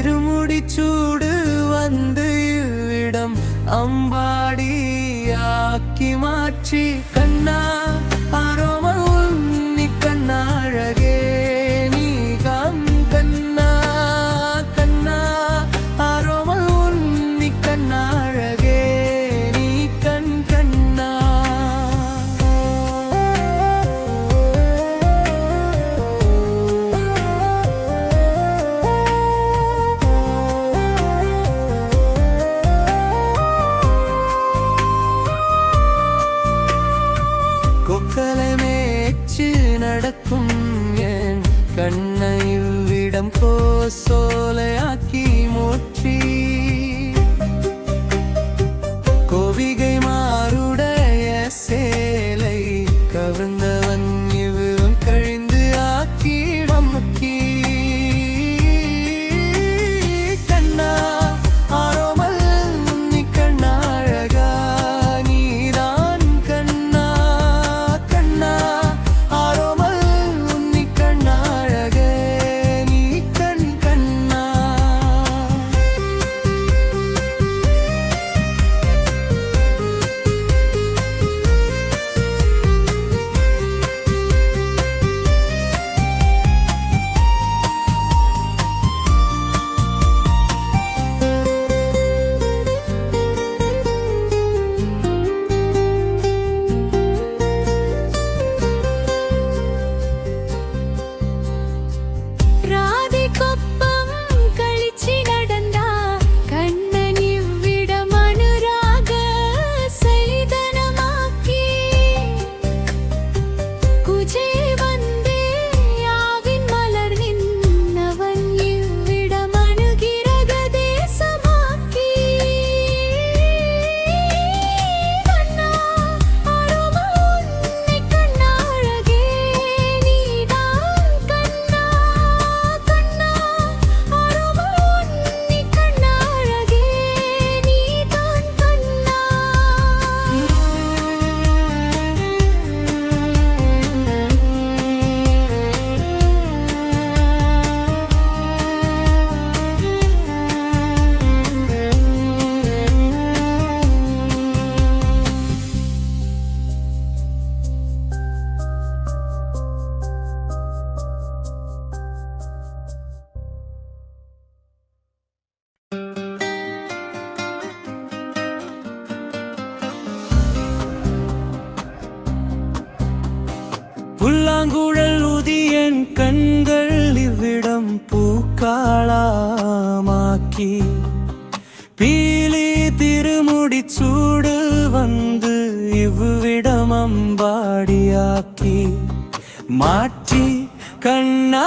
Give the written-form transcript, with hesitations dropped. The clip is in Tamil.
திருமுடிச்சூடு வந்து இவ்விடம் அம்பாடி ஆக்கி மாற்றி கண்ணா ஆரோமல் உன்னி கண்ணாழகே நீ காம் கண்ணா கண்ணா ஆரோமல் உன்னி கண்ணாழகே நீ கண் கண்ணா கொக்கலை மேய்ச்சி நடக்கும் என் கண்ணை இவ்விடம் கோசோலையாக்கி மூற்றி கோவிகை மாறுடைய சேலை கவிழ்ந்தவன் இவன் கழிந்து ஆக்கி மம்மக்கி கண்ணா ஆரோமல் உன்னி கண்ணாழகா நீதான் கண்ணா கண்ணா ஆரோமல் உன்னி கண்ணாழகே நீ கண் கண்ணா ராதை கொப்பம் கழிச்சி நடந்தா கண்ணன் இவ்விடம் அனுராக சைதனமாக்கி குஜே வந்தே யாவின் மலர் நின்னவன் இவ்விடம் அணுகிறக தேசமாக்கி கண்ணா ஆரோமல் உன்னி கண்ணாழகே நீதான் கண்ணா கண்ணா ஆரோமல் உன்னி கண்ணாழகே நீதான் கண்ணா புல்லாங்குழல் உதியன் கண்கள் இவ்விடம் பூக்காளாமாக்கி பீலி திருமுடிச்சூடு வந்து இவ்விடம் அம்பாடியாக்கி மாற்றி கண்ணா